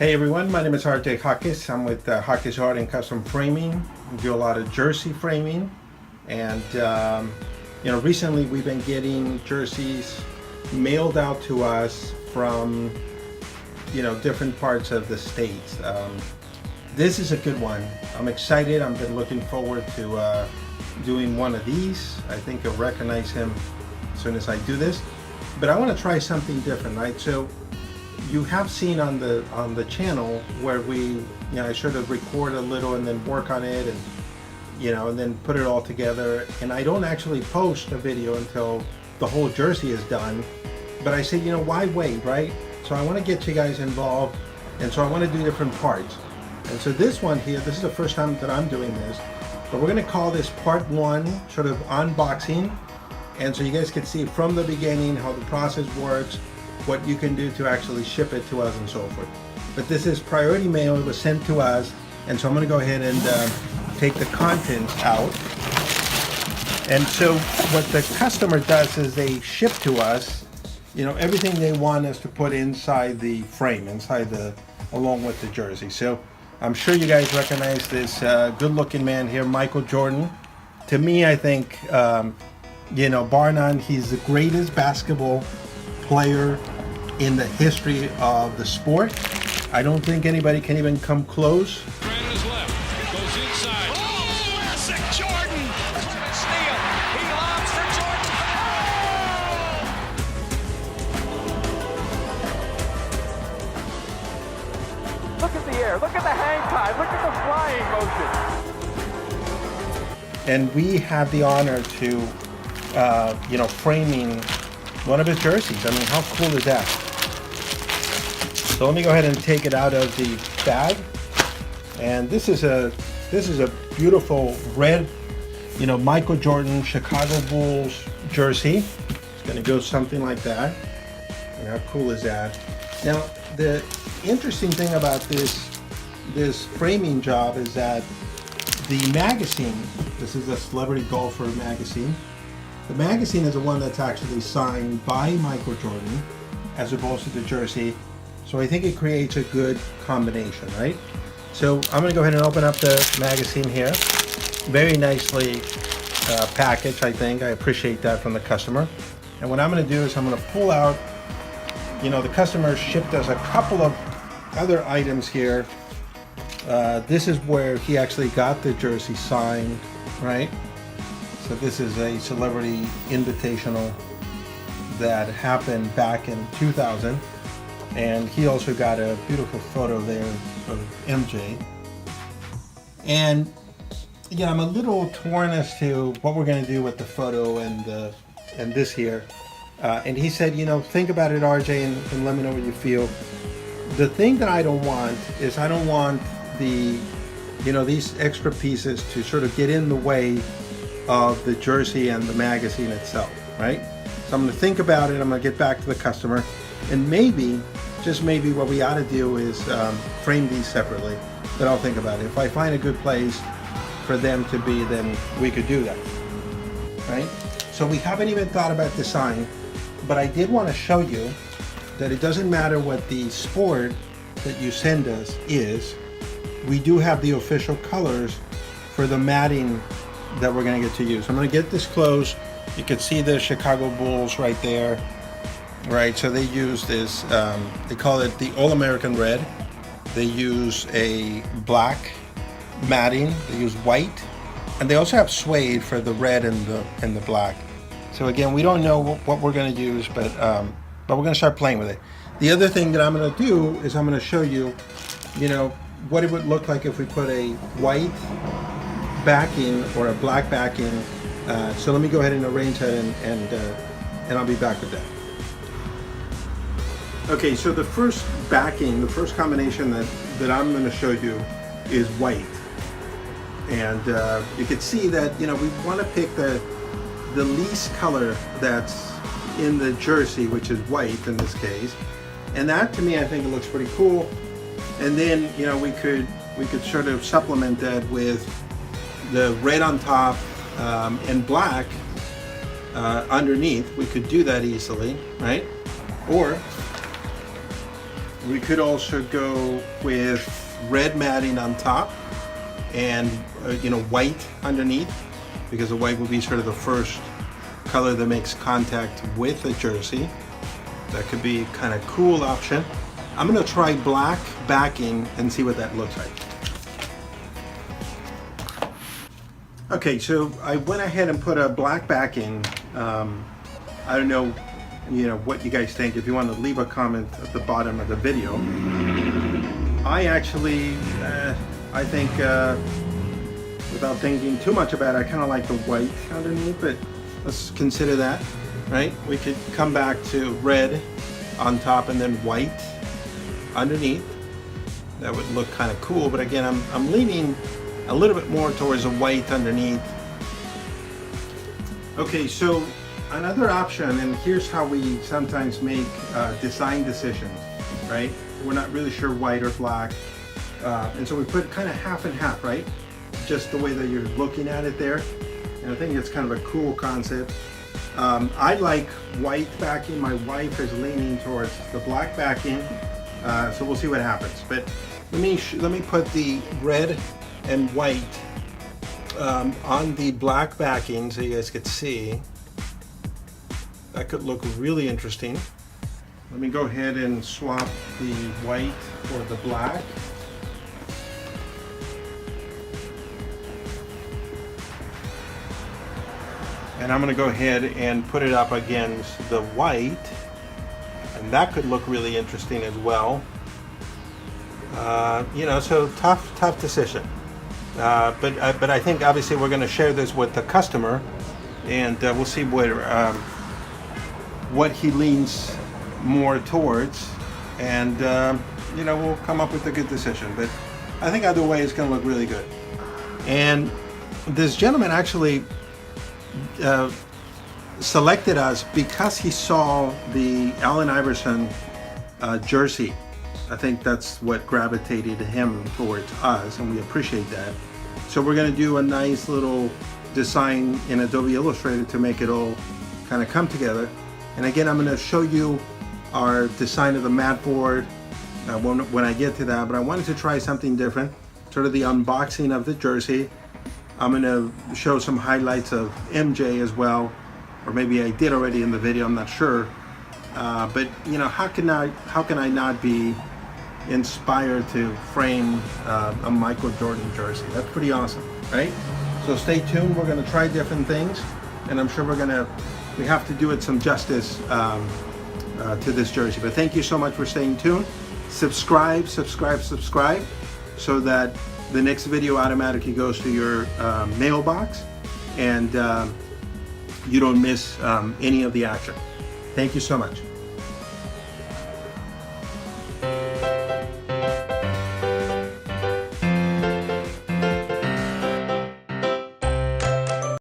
Hey everyone, my name is Jacquez. I'm with Jacquez Art and Custom Framing. We do a lot of jersey framing, and recently we've been getting jerseys mailed out to us from different parts of the states. This is a good one. I'm excited. I've been looking forward to doing one of these. I think you'll recognize him as soon as I do this. But I want to try something different, right? So you have seen on the channel where I sort of record a little and then work on it, and and then put it all together. And I don't actually post a video until the whole jersey is done. But I said, why wait, right? So I want to get you guys involved, and so I want to do different parts. And so this one here, this is the first time that I'm doing this, but we're going to call this part one, sort of unboxing. And so you guys can see from the beginning how the process works, what you can do to actually ship it to us and so forth. But this is priority mail. It was sent to us, and so I'm going to go ahead and take the contents out. And so what the customer does is they ship to us everything they want us to put inside the frame, along with the jersey. So I'm sure you guys recognize this good looking man here, Michael Jordan. To me, I think bar none, he's the greatest basketball player in the history of the sport. I don't think anybody can even come close. Right on his left, goes inside. Oh, classic Jordan! Steal. He lobs for Jordan. Oh! Look at the air. Look at the hang time. Look at the flying motion. And we had the honor to, framing one of his jerseys. I mean, how cool is that? So let me go ahead and take it out of the bag. And this is a beautiful red, Michael Jordan Chicago Bulls jersey. It's going to go something like that. And how cool is that? Now, the interesting thing about this framing job is that the magazine, this is a Celebrity Golfer magazine. The magazine is the one that's actually signed by Michael Jordan as opposed to the jersey. So I think it creates a good combination, right? So I'm going to go ahead and open up the magazine here. Very nicely packaged, I think. I appreciate that from the customer. And what I'm going to do is I'm going to pull out, the customer shipped us a couple of other items here. This is where he actually got the jersey signed, right? So this is a celebrity invitational that happened back in 2000. And he also got a beautiful photo there of MJ. And I'm a little torn as to what we're going to do with the photo and this here. And he said, think about it, RJ, and let me know what you feel. The thing that I don't want is I don't want these extra pieces to sort of get in the way of the jersey and the magazine itself, right? So I'm going to think about it. I'm going to get back to the customer, and maybe, just maybe, what we ought to do is frame these separately. But I'll think about it. If I find a good place for them to be, then we could do that, right? So we haven't even thought about design, but I did want to show you that it doesn't matter what the sport that you send us is. We do have the official colors for the matting that we're going to get to use. I'm going to get this close. You can see the Chicago Bulls right there, right? So they use this, they call it the All-American Red. They use a black matting. They use white, and they also have suede for the red and the black. So again, we don't know what we're going to use, but we're going to start playing with it. The other thing that I'm going to do is I'm going to show you, what it would look like if we put a white backing or a black backing. So let me go ahead and arrange that, and I'll be back with that. Okay, so the first backing, the first combination that I'm going to show you is white. And you can see that, we want to pick the least color that's in the jersey, which is white in this case. And that, to me, I think it looks pretty cool. And then, we could sort of supplement that with the red on top and black underneath. We could do that easily, right? Or We could also go with red matting on top and white underneath, because the white will be sort of the first color that makes contact with the jersey. That could be kind of cool option. I'm gonna try black backing and see what that looks like. Okay, so I went ahead and put a black backing. I don't know, what you guys think. If you want to leave a comment at the bottom of the video. I actually, I think, without thinking too much about it, I kind of like the white underneath, but let's consider that, right? We could come back to red on top and then white underneath. That would look kind of cool, but again, I'm leaning a little bit more towards a white underneath. Okay, so another option, and here's how we sometimes make design decisions, right? We're not really sure white or black, and so we put kind of half and half, right? Just the way that you're looking at it there, and I think it's kind of a cool concept. I like white backing. My wife is leaning towards the black backing, so we'll see what happens. But let me put the red and white on the black backing so you guys could see. That could look really interesting. Let me go ahead and swap the white for the black. And I'm going to go ahead and put it up against the white, and that could look really interesting as well. So tough decision. But I think obviously we're going to share this with the customer, and we'll see what he leans more towards, and we'll come up with a good decision. But I think either way it's going to look really good. And this gentleman actually selected us because he saw the Allen Iverson jersey. I think that's what gravitated him towards us, and we appreciate that. So we're going to do a nice little design in Adobe Illustrator to make it all kind of come together. And again, I'm going to show you our design of the mat board when I get to that, but I wanted to try something different, sort of the unboxing of the jersey. I'm going to show some highlights of MJ as well, or maybe I did already in the video, I'm not sure. But how can I not be inspired to frame a Michael Jordan jersey? That's pretty awesome, right? So stay tuned. We're going to try different things, and I'm sure we have to do it some justice to this jersey. But thank you so much for staying tuned. Subscribe, so that the next video automatically goes to your mailbox, and you don't miss any of the action. Thank you so much.